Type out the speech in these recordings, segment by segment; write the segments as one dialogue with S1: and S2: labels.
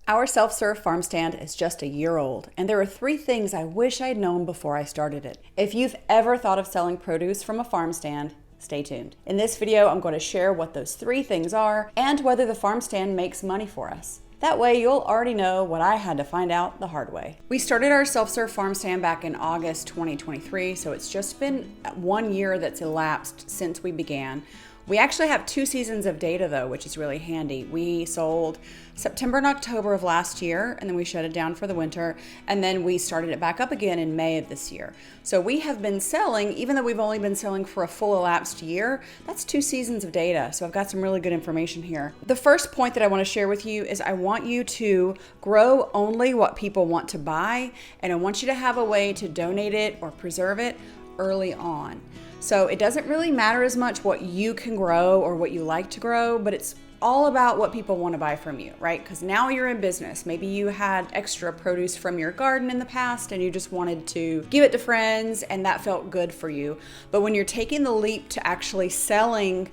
S1: Our self-serve farm stand is just a year old, and there are 3 things I wish I'd known before I started it. If you've ever thought of selling produce from a farm stand, stay tuned. In this video, I'm going to share what those 3 things are and whether the farm stand makes money for us. That way, you'll already know what I had to find out the hard way. We started our self-serve farm stand back in August 2023, so it's just been 1 year that's elapsed since we began. We actually have 2 seasons of data though, which is really handy. We sold September and October of last year, and then we shut it down for the winter, and then we started it back up again in May of this year. So we have been selling, even though we've only been selling for a full elapsed year, that's 2 seasons of data. So I've got some really good information here. The first point that I want to share with you is I want you to grow only what people want to buy, and I want you to have a way to donate it or preserve it early on. So it doesn't really matter as much what you can grow or what you like to grow, but it's all about what people want to buy from you, right? Because now you're in business. Maybe you had extra produce from your garden in the past and you just wanted to give it to friends and that felt good for you. But when you're taking the leap to actually selling,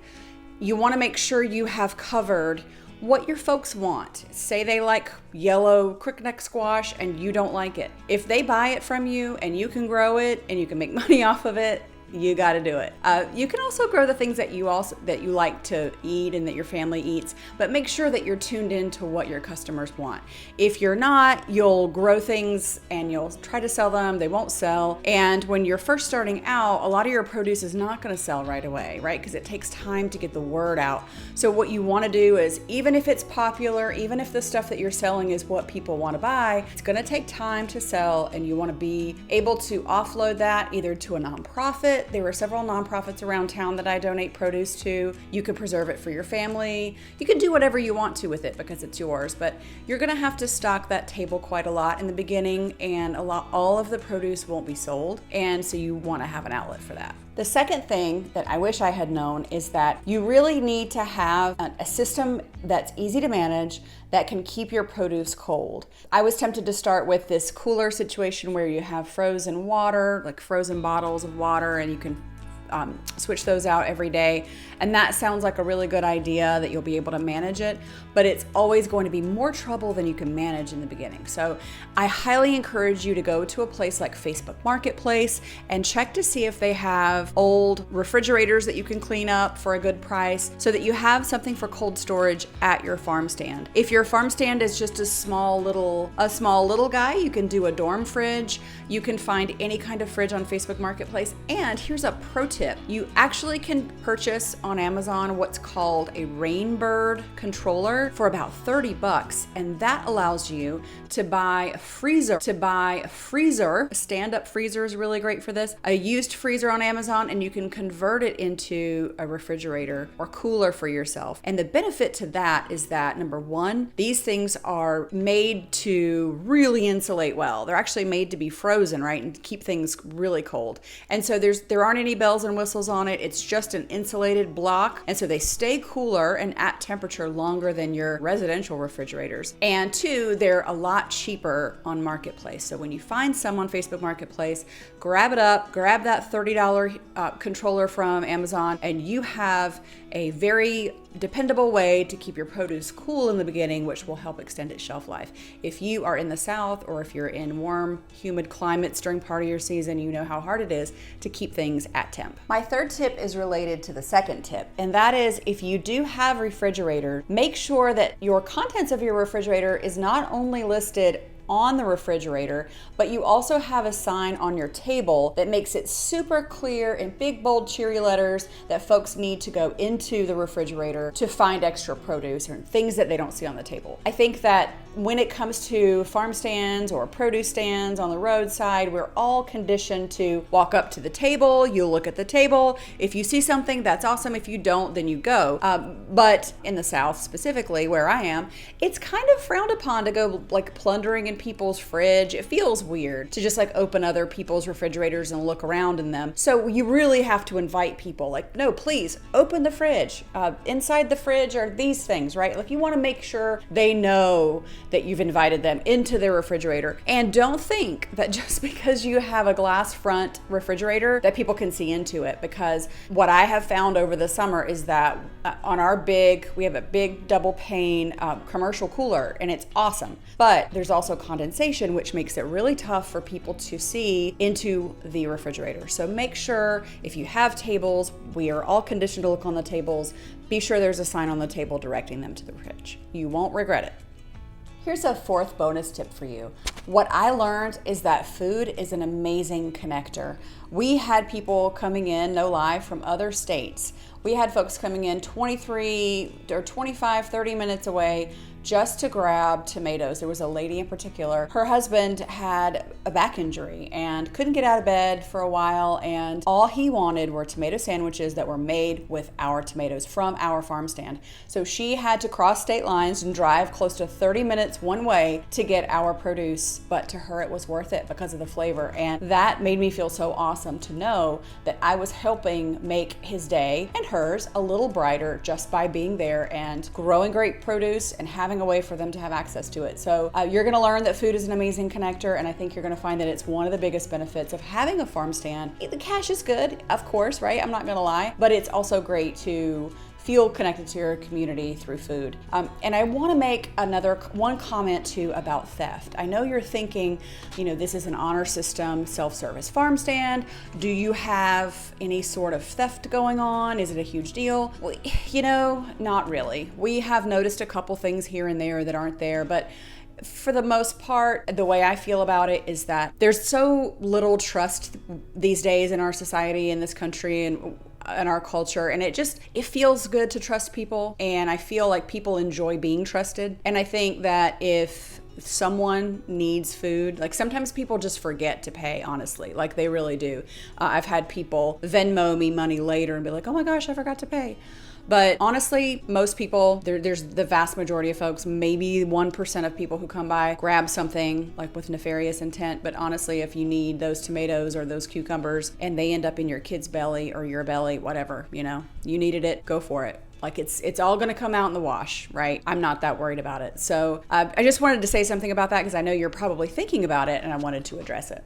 S1: you want to make sure you have covered what your folks want. Say they like yellow crickneck squash and you don't like it. If they buy it from you and you can grow it and you can make money off of it, you got to do it. You can also grow the things that you like to eat and that your family eats, but make sure that you're tuned into what your customers want. If you're not, you'll grow things and you'll try to sell them, they won't sell. And when you're first starting out, a lot of your produce is not going to sell right away, right? Because it takes time to get the word out. So what you want to do is, even if it's popular, even if the stuff that you're selling is what people want to buy, it's going to take time to sell, and you want to be able to offload that either to a nonprofit. There are several nonprofits around town that I donate produce to. You can preserve it for your family. You can do whatever you want to with it because it's yours, but you're gonna have to stock that table quite a lot in the beginning, and all of the produce won't be sold, and so you wanna have an outlet for that. The second thing that I wish I had known is that you really need to have a system that's easy to manage that can keep your produce cold. I was tempted to start with this cooler situation where you have frozen water, like frozen bottles of water, and you can switch those out every day. And that sounds like a really good idea that you'll be able to manage it, but it's always going to be more trouble than you can manage in the beginning. So I highly encourage you to go to a place like Facebook Marketplace and check to see if they have old refrigerators that you can clean up for a good price so that you have something for cold storage at your farm stand. If your farm stand is just a small little guy, you can do a dorm fridge. You can find any kind of fridge on Facebook Marketplace. And here's a pro tip. You actually can purchase on Amazon what's called a Inkbird controller for about $30, and that allows you to buy a freezer. A stand-up freezer is really great for this. A used freezer on Amazon, and you can convert it into a refrigerator or cooler for yourself. And the benefit to that is that, number one, these things are made to really insulate well. They're actually made to be frozen, right, and keep things really cold. And so there aren't any bells and whistles on it. It's just an insulated block, and so they stay cooler and at temperature longer than your residential refrigerators. And 2, they're a lot cheaper on Marketplace. So when you find some on Facebook Marketplace, grab it up, grab that $30 controller from Amazon, and you have a very dependable way to keep your produce cool in the beginning, which will help extend its shelf life. If you are in the South, or if you're in warm, humid climates during part of your season, you know how hard it is to keep things at temp. My third tip is related to the second tip, and that is, if you do have refrigerators, make sure that your contents of your refrigerator is not only listed on the refrigerator, but you also have a sign on your table that makes it super clear in big, bold, cheery letters that folks need to go into the refrigerator to find extra produce or things that they don't see on the table. I think that when it comes to farm stands or produce stands on the roadside, we're all conditioned to walk up to the table, you look at the table. If you see something, that's awesome. If you don't, then you go. But in the South specifically, where I am, it's kind of frowned upon to go like plundering in people's fridge. It feels weird to just like open other people's refrigerators and look around in them. So you really have to invite people, like, no, please open the fridge. Inside the fridge are these things, right? Like, you want to make sure they know that you've invited them into their refrigerator. And don't think that just because you have a glass front refrigerator that people can see into it, because what I have found over the summer is that on our we have a big double pane commercial cooler, and it's awesome. But there's also condensation, which makes it really tough for people to see into the refrigerator. So make sure if you have tables, we are all conditioned to look on the tables. Be sure there's a sign on the table directing them to the fridge. You won't regret it. Here's a fourth bonus tip for you. What I learned is that food is an amazing connector. We had people coming in, no lie, from other states. We had folks coming in 23 or 25, 30 minutes away just to grab tomatoes. There was a lady in particular. Her husband had a back injury and couldn't get out of bed for a while, and all he wanted were tomato sandwiches that were made with our tomatoes from our farm stand. So she had to cross state lines and drive close to 30 minutes one way to get our produce, but to her it was worth it because of the flavor. And that made me feel so awesome to know that I was helping make his day and hers a little brighter just by being there and growing great produce and having a way for them to have access to it. So you're gonna learn that food is an amazing connector, and I think you're gonna find that it's one of the biggest benefits of having a farm stand. The cash is good, of course, right? I'm not gonna lie, but it's also great to feel connected to your community through food. And I wanna make one comment too about theft. I know you're thinking, this is an honor system, self-service farm stand. Do you have any sort of theft going on? Is it a huge deal? Well, not really. We have noticed a couple things here and there that aren't there, but for the most part, the way I feel about it is that there's so little trust these days in our society, in this country, and in our culture, and it feels good to trust people, and I feel like people enjoy being trusted. And I think that if someone needs food, like sometimes people just forget to pay, honestly, like they really do. I've had people Venmo me money later and be like, oh my gosh, I forgot to pay. But honestly, most people, there's the vast majority of folks, maybe 1% of people who come by, grab something like with nefarious intent. But honestly, if you need those tomatoes or those cucumbers and they end up in your kid's belly or your belly, whatever, you needed it, go for it. Like it's all gonna come out in the wash, right? I'm not that worried about it. So I just wanted to say something about that because I know you're probably thinking about it and I wanted to address it.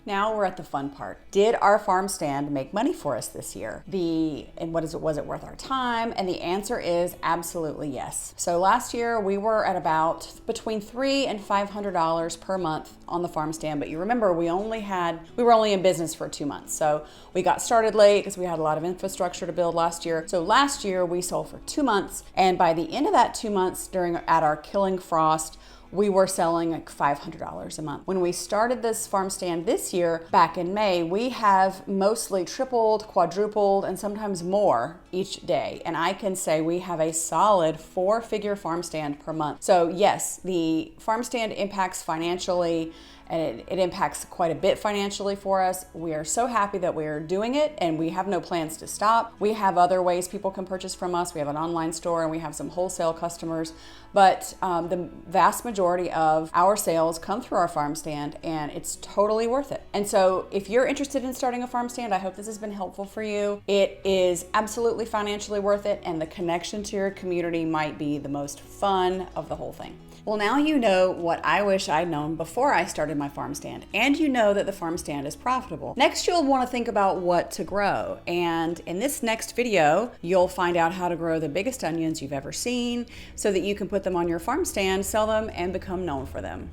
S1: Now we're at the fun part. Did our farm stand make money for us this year? Was it worth our time? And the answer is absolutely yes. So last year we were at about between $300 and $500 per month on the farm stand. But you remember we were only in business for 2 months. So we got started late because we had a lot of infrastructure to build last year. So last year we sold for 2 months. And by the end of that 2 months at our Killing Frost, we were selling like $500 a month. When we started this farm stand this year, back in May, we have mostly tripled, quadrupled, and sometimes more each day. And I can say we have a solid 4-figure farm stand per month. So yes, the farm stand impacts financially, and it impacts quite a bit financially for us. We are so happy that we're doing it, and we have no plans to stop. We have other ways people can purchase from us. We have an online store, and we have some wholesale customers, but the vast majority of our sales come through our farm stand, and it's totally worth it. And so if you're interested in starting a farm stand, I hope this has been helpful for you. It is absolutely financially worth it, and the connection to your community might be the most fun of the whole thing. Well, now you know what I wish I'd known before I started my farm stand, and you know that the farm stand is profitable. Next, you'll want to think about what to grow, and in this next video, you'll find out how to grow the biggest onions you've ever seen so that you can put them on your farm stand, sell them, and become known for them.